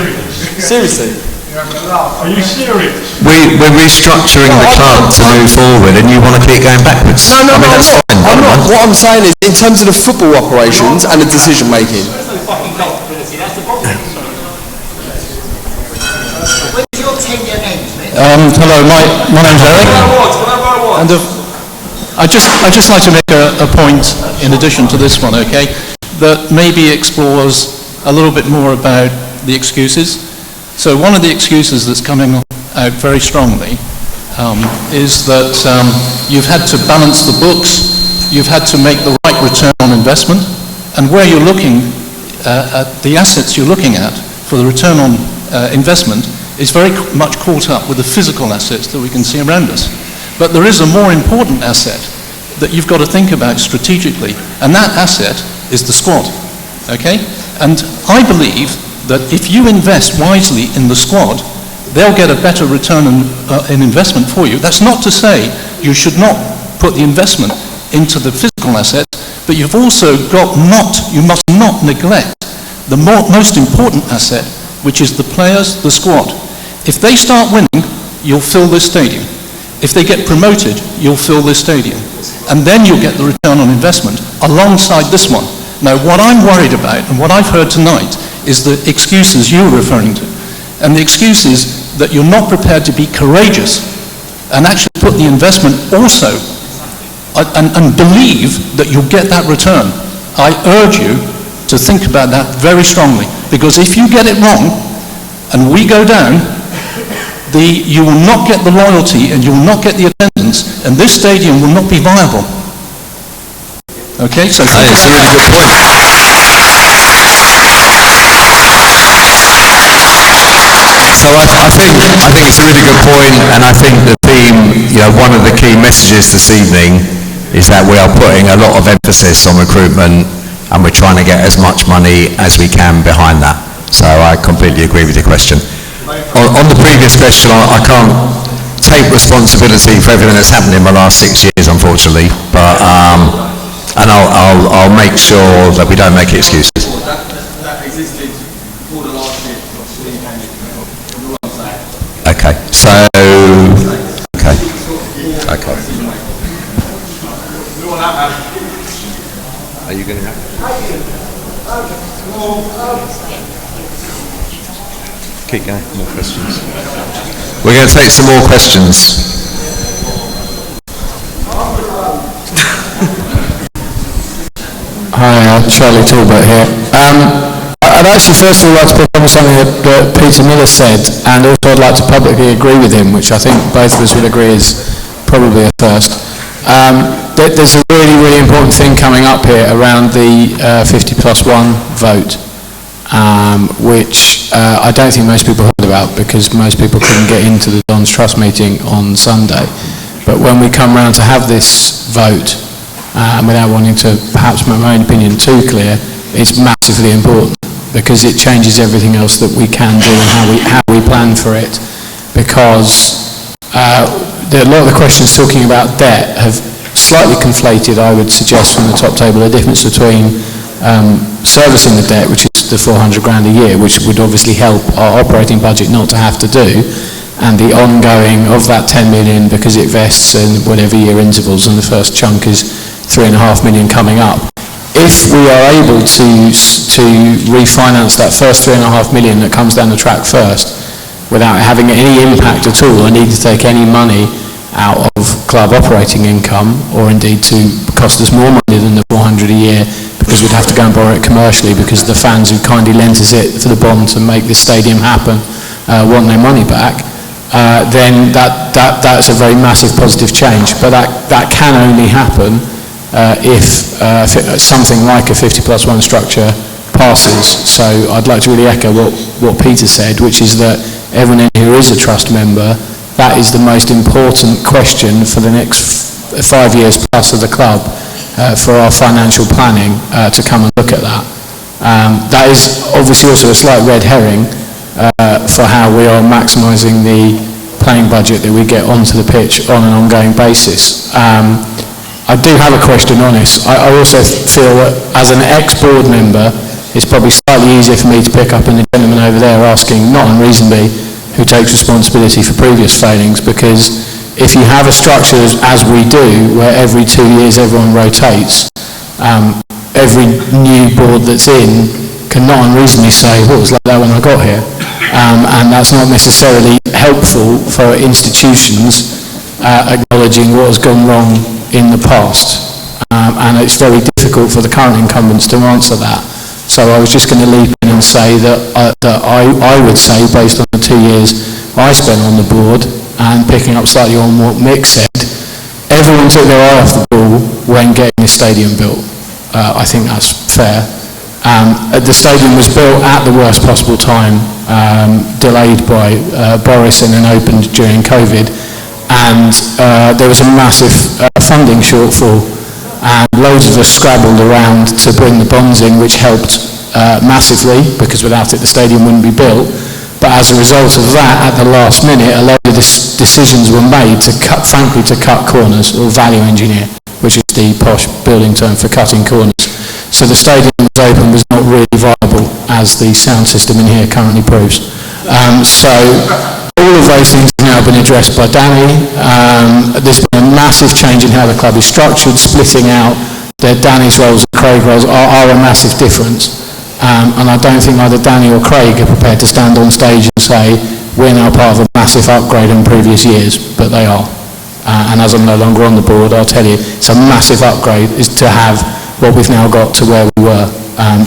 Seriously. Are you serious? We're restructuring the club to move forward, and you want to keep going backwards. No, that's fine. I'm not. What I'm saying is, in terms of the football operations and the decision making. Hello, my name's Eric, and I'd just like to make a point in addition to this one, okay, that maybe explores a little bit more about the excuses. So one of the excuses that's coming out very strongly is that you've had to balance the books, you've had to make the right return on investment, and where you're looking at the assets you're looking at for the return on investment is very much caught up with the physical assets that we can see around us. But there is a more important asset that you've got to think about strategically, and that asset is the squad, okay? And I believe that if you invest wisely in the squad, they'll get a better return in investment for you. That's not to say you should not put the investment into the physical asset, but you've also you must not neglect the most important asset, which is the players, the squad. If they start winning, you'll fill this stadium. If they get promoted, you'll fill this stadium. And then you'll get the return on investment alongside this one. Now, what I'm worried about, and what I've heard tonight, is the excuses you're referring to. And the excuse is that you're not prepared to be courageous and actually put the investment also and believe that you'll get that return. I urge you to think about that very strongly, because if you get it wrong and we go down, you will not get the loyalty and you will not get the attendance, and this stadium will not be viable. Okay, so it's a really good point. So I think it's a really good point, and I think the theme, one of the key messages this evening is that we are putting a lot of emphasis on recruitment, and we're trying to get as much money as we can behind that. So I completely agree with your question. On the previous question, I can't take responsibility for everything that's happened in the last 6 years, unfortunately, but and I'll make sure that we don't make excuses. That existed before the last year. Okay, so okay. Are you going to have? Keep going. More questions. We're going to take some more questions. Hi, Charlie Talbot here. I'd actually first of all like to pick up on something that Peter Miller said, and also I'd like to publicly agree with him, which I think both of us would agree is probably a first. There's a really, really important thing coming up here around the 50+1 vote, which I don't think most people heard about because most people couldn't get into the Don's Trust meeting on Sunday. But when we come round to have this vote, without wanting to perhaps make my own opinion too clear, it's massively important because it changes everything else that we can do and how we plan for it. Because a lot of the questions talking about debt have slightly conflated, I would suggest from the top table, the difference between servicing the debt, which is the 400 grand a year, which would obviously help our operating budget not to have to do, and the ongoing of that 10 million because it vests in whatever year intervals, and the first chunk is 3.5 million coming up. If we are able to refinance that first 3.5 million that comes down the track first, without having any impact at all, or need to take any money out of club operating income, or indeed to cost us more money than the 400 a year, because we'd have to go and borrow it commercially because the fans who kindly lent us it for the bond to make this stadium happen want their money back, then that's a very massive positive change. But that can only happen if something like a 50+1 structure passes. So I'd like to really echo what Peter said, which is that everyone in here is a trust member. That is the most important question for the next 5 years plus of the club, for our financial planning, to come and look at that. That is obviously also a slight red herring for how we are maximising the playing budget that we get onto the pitch on an ongoing basis. I do have a question on this. I also feel that as an ex-board member, it's probably slightly easier for me to pick up on the gentleman over there asking, not unreasonably, who takes responsibility for previous failings, because if you have a structure as we do, where every 2 years everyone rotates, every new board that's in can not unreasonably say, well, it was like that when I got here. And that's not necessarily helpful for institutions acknowledging what has gone wrong in the past. And it's very difficult for the current incumbents to answer that. So I was just going to leap in and say that I would say, based on the 2 years I spent on the board, and picking up slightly on what Mick said, everyone took their eye off the ball when getting the stadium built. I think that's fair. The stadium was built at the worst possible time, delayed by Boris and then opened during COVID. and there was a massive funding shortfall, and loads of us scrabbled around to bring the bonds in, which helped massively, because without it the stadium wouldn't be built. But as a result of that, at the last minute, a lot of decisions were made to cut corners, or value engineer, which is the posh building term for cutting corners. So the stadium was open was not really viable, as the sound system in here currently proves. So all of those things have now been addressed by Danny. There's been a massive change in how the club is structured, splitting out Danny's roles and Craig's roles are a massive difference. And I don't think either Danny or Craig are prepared to stand on stage and say, we're now part of a massive upgrade in previous years, but they are. And as I'm no longer on the board, I'll tell you, it's a massive upgrade is to have what we've now got to where we were.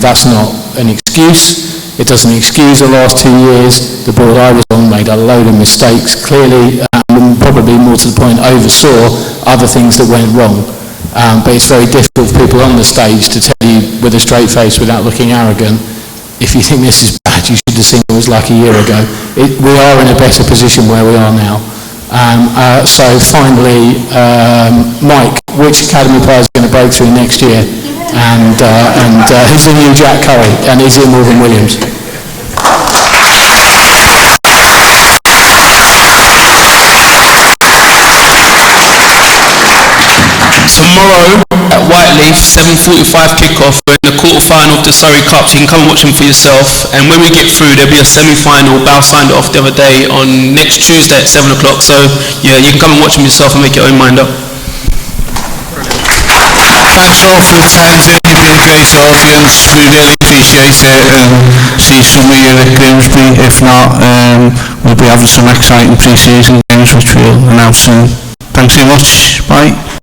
That's not an excuse. It doesn't excuse the last 2 years. The board I was on made a load of mistakes, clearly, and probably more to the point, oversaw other things that went wrong. But it's very difficult for people on the stage to tell you with a straight face without looking arrogant, if you think this is bad, you should have seen what it was like a year ago. We are in a better position where we are now. So finally, Mike, which academy player is going to break through next year? And who's the new Jack Curry? And is it Morgan Williams? Tomorrow at Whiteleaf, 7:45 kickoff, we're in the quarter-final of the Surrey Cup, so you can come and watch them for yourself. And when we get through, there'll be a semi-final. Bal signed it off the other day on next Tuesday at 7 o'clock. So yeah, you can come and watch them yourself and make your own mind up. Thanks all for attending. You've been a great audience. We really appreciate it. See some of you at Grimsby. If not, we'll be having some exciting pre-season games which we'll announce soon. Thanks very much. Bye.